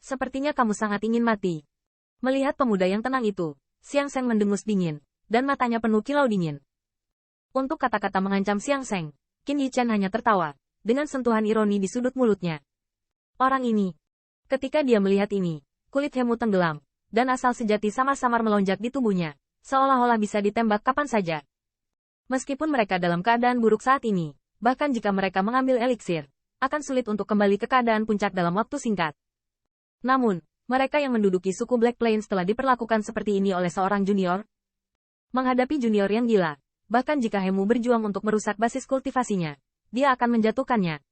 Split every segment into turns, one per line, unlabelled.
Sepertinya kamu sangat ingin mati. Melihat pemuda yang tenang itu, Xiang Sheng mendengus dingin, dan matanya penuh kilau dingin. Untuk kata-kata mengancam Xiang Sheng, Qin Yichen hanya tertawa, dengan sentuhan ironi di sudut mulutnya. Orang ini. Ketika dia melihat ini, kulit Hemu tenggelam, dan asal sejati samar-samar melonjak di tubuhnya, seolah-olah bisa ditembak kapan saja. Meskipun mereka dalam keadaan buruk saat ini, bahkan jika mereka mengambil eliksir, akan sulit untuk kembali ke keadaan puncak dalam waktu singkat. Namun, mereka yang menduduki suku Black Plains telah diperlakukan seperti ini oleh seorang junior. Menghadapi junior yang gila, bahkan jika Hemu berjuang untuk merusak basis kultivasinya, dia akan menjatuhkannya.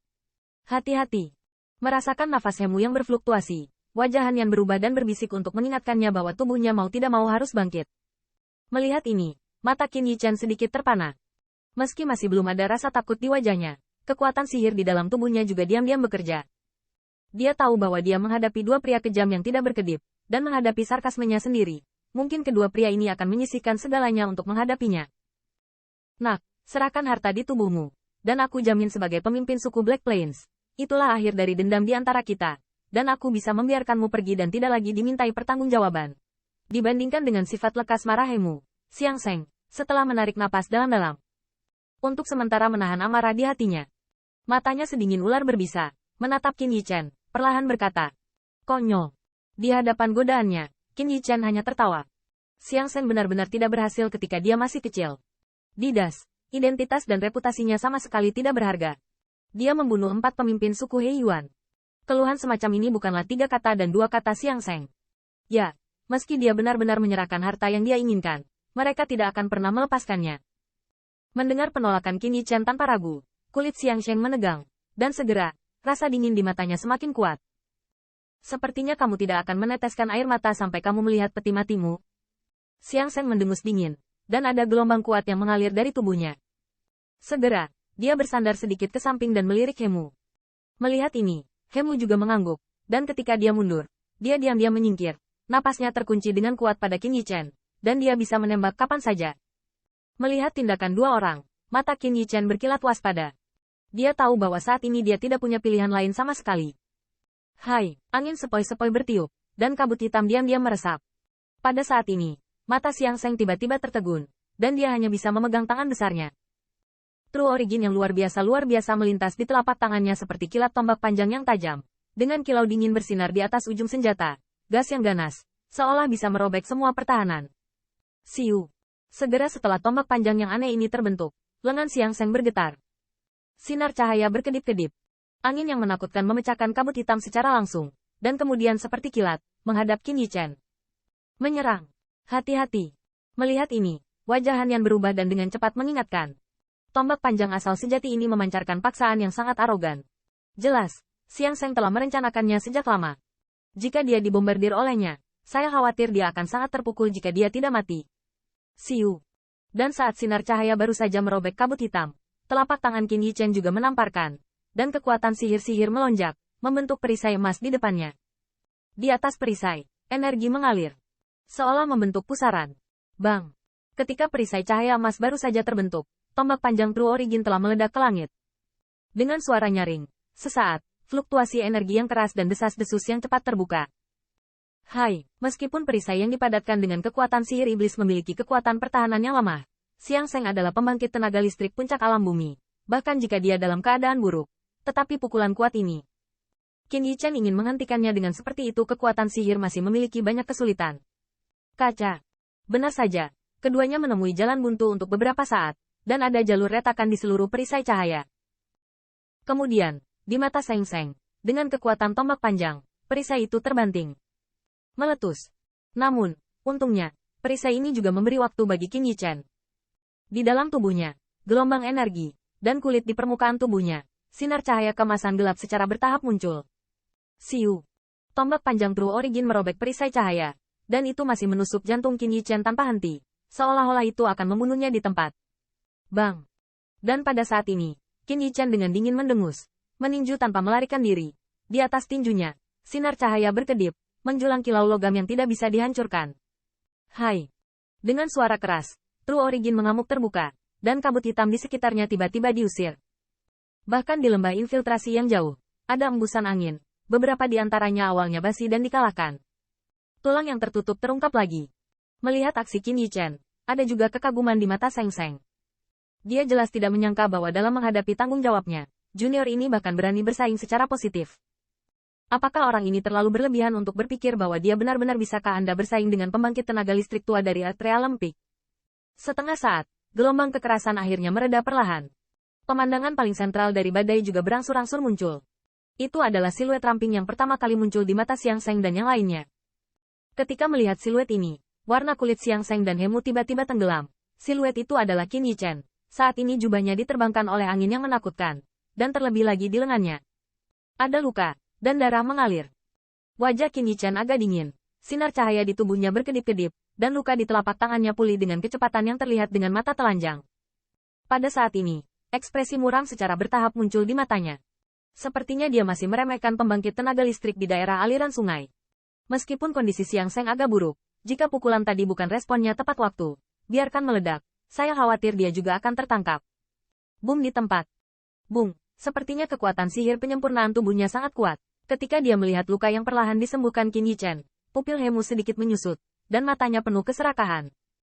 Hati-hati. Merasakan nafas Hemu yang berfluktuasi, wajah Han Yan berubah dan berbisik untuk mengingatkannya bahwa tubuhnya mau tidak mau harus bangkit. Melihat ini, mata Qin Yichen sedikit terpana. Meski masih belum ada rasa takut di wajahnya, kekuatan sihir di dalam tubuhnya juga diam-diam bekerja. Dia tahu bahwa dia menghadapi dua pria kejam yang tidak berkedip, dan menghadapi sarkasmenya sendiri. Mungkin kedua pria ini akan menyisihkan segalanya untuk menghadapinya. Nak, serahkan harta di tubuhmu, dan aku jamin sebagai pemimpin suku Black Plains, itulah akhir dari dendam di antara kita, dan aku bisa membiarkanmu pergi dan tidak lagi dimintai pertanggungjawaban. Dibandingkan dengan sifat lekas marah Hemu, Xiang Sheng, setelah menarik napas dalam-dalam, untuk sementara menahan amarah di hatinya. Matanya sedingin ular berbisa, menatap Qin Yichen, perlahan berkata, "Konyol." Di hadapan godaannya, Qin Yichen hanya tertawa. Xiang Sheng benar-benar tidak berhasil ketika dia masih kecil. Didas, identitas dan reputasinya sama sekali tidak berharga. Dia membunuh 4 pemimpin suku He Yuan. Keluhan semacam ini bukanlah 3 kata dan 2 kata Xiang Sheng. Ya, meski dia benar-benar menyerahkan harta yang dia inginkan, mereka tidak akan pernah melepaskannya. Mendengar penolakan Qin Yichen tanpa ragu, kulit Xiang Sheng menegang, dan segera, rasa dingin di matanya semakin kuat. Sepertinya kamu tidak akan meneteskan air mata sampai kamu melihat peti matimu. Xiang Sheng mendengus dingin, dan ada gelombang kuat yang mengalir dari tubuhnya. Segera, dia bersandar sedikit ke samping dan melirik Hemu. Melihat ini, Hemu juga mengangguk, dan ketika dia mundur, dia diam-diam menyingkir. Napasnya terkunci dengan kuat pada Qin Yichen, dan dia bisa menembak kapan saja. Melihat tindakan dua orang, mata Qin Yichen berkilat waspada. Dia tahu bahwa saat ini dia tidak punya pilihan lain sama sekali. Hai, angin sepoi-sepoi bertiup, dan kabut hitam diam-diam meresap. Pada saat ini, mata Xiang Sheng tiba-tiba tertegun, dan dia hanya bisa memegang tangan besarnya. True Origin yang luar biasa melintas di telapak tangannya seperti kilat tombak panjang yang tajam, dengan kilau dingin bersinar di atas ujung senjata, gas yang ganas, seolah bisa merobek semua pertahanan. Siu. Segera setelah tombak panjang yang aneh ini terbentuk, lengan Xiang Sheng bergetar. Sinar cahaya berkedip-kedip. Angin yang menakutkan memecahkan kabut hitam secara langsung, dan kemudian seperti kilat, menghadap Qin Yichen. Menyerang. Hati-hati. Melihat ini, wajah Han Yan berubah dan dengan cepat mengingatkan. Tombak panjang asal sejati ini memancarkan paksaan yang sangat arogan. Jelas, Xiang Sheng telah merencanakannya sejak lama. Jika dia dibombardir olehnya, saya khawatir dia akan sangat terpukul jika dia tidak mati. Siu. Dan saat sinar cahaya baru saja merobek kabut hitam, telapak tangan Qin Yichen juga menamparkan, dan kekuatan sihir-sihir melonjak, membentuk perisai emas di depannya. Di atas perisai, energi mengalir, seolah membentuk pusaran. Bang! Ketika perisai cahaya emas baru saja terbentuk, tombak panjang True Origin telah meledak ke langit. Dengan suara nyaring, sesaat, fluktuasi energi yang keras dan desas-desus yang cepat terbuka. Hai, meskipun perisai yang dipadatkan dengan kekuatan sihir iblis memiliki kekuatan pertahanan yang lemah, Xiang Sheng adalah pembangkit tenaga listrik puncak alam bumi, bahkan jika dia dalam keadaan buruk. Tetapi pukulan kuat ini, Qin Yichen ingin menghentikannya dengan seperti itu. Kekuatan sihir masih memiliki banyak kesulitan. Kaca. Benar saja, keduanya menemui jalan buntu untuk beberapa saat, dan ada jalur retakan di seluruh perisai cahaya. Kemudian, di mata Xiang Sheng, dengan kekuatan tombak panjang, perisai itu terbanting. Meletus. Namun, untungnya, perisai ini juga memberi waktu bagi Qin Yichen. Di dalam tubuhnya, gelombang energi, dan kulit di permukaan tubuhnya, sinar cahaya kemasan gelap secara bertahap muncul. Siu. Tombak panjang True Origin merobek perisai cahaya, dan itu masih menusuk jantung Qin Yichen tanpa henti, seolah-olah itu akan membunuhnya di tempat. Bang! Dan pada saat ini, Qin Yichen dengan dingin mendengus, meninju tanpa melarikan diri. Di atas tinjunya, sinar cahaya berkedip, menjulang kilau logam yang tidak bisa dihancurkan. Hai! Dengan suara keras, True Origin mengamuk terbuka, dan kabut hitam di sekitarnya tiba-tiba diusir. Bahkan di lembah infiltrasi yang jauh, ada embusan angin, beberapa di antaranya awalnya basi dan dikalahkan. Tulang yang tertutup terungkap lagi. Melihat aksi Qin Yichen, ada juga kekaguman di mata Seng Seng. Dia jelas tidak menyangka bahwa dalam menghadapi tanggung jawabnya, junior ini bahkan berani bersaing secara positif. Apakah orang ini terlalu berlebihan untuk berpikir bahwa dia benar-benar bisakah Anda bersaing dengan pembangkit tenaga listrik tua dari Atrial Peak? Setengah saat, gelombang kekerasan akhirnya mereda perlahan. Pemandangan paling sentral dari badai juga berangsur-angsur muncul. Itu adalah siluet ramping yang pertama kali muncul di mata Xiang Seng dan yang lainnya. Ketika melihat siluet ini, warna kulit Xiang Seng dan Hemu tiba-tiba tenggelam. Siluet itu adalah Qin Yichen. Saat ini jubahnya diterbangkan oleh angin yang menakutkan. Dan terlebih lagi di lengannya. Ada luka, dan darah mengalir. Wajah Qin Yichen agak dingin. Sinar cahaya di tubuhnya berkedip-kedip, dan luka di telapak tangannya pulih dengan kecepatan yang terlihat dengan mata telanjang. Pada saat ini, ekspresi muram secara bertahap muncul di matanya. Sepertinya dia masih meremehkan pembangkit tenaga listrik di daerah aliran sungai. Meskipun kondisi Xiang Seng agak buruk, jika pukulan tadi bukan responnya tepat waktu, biarkan meledak, saya khawatir dia juga akan tertangkap. Boom di tempat. Bung, sepertinya kekuatan sihir penyempurnaan tubuhnya sangat kuat. Ketika dia melihat luka yang perlahan disembuhkan Qin Yichen, pupil Hemu sedikit menyusut, dan matanya penuh keserakahan.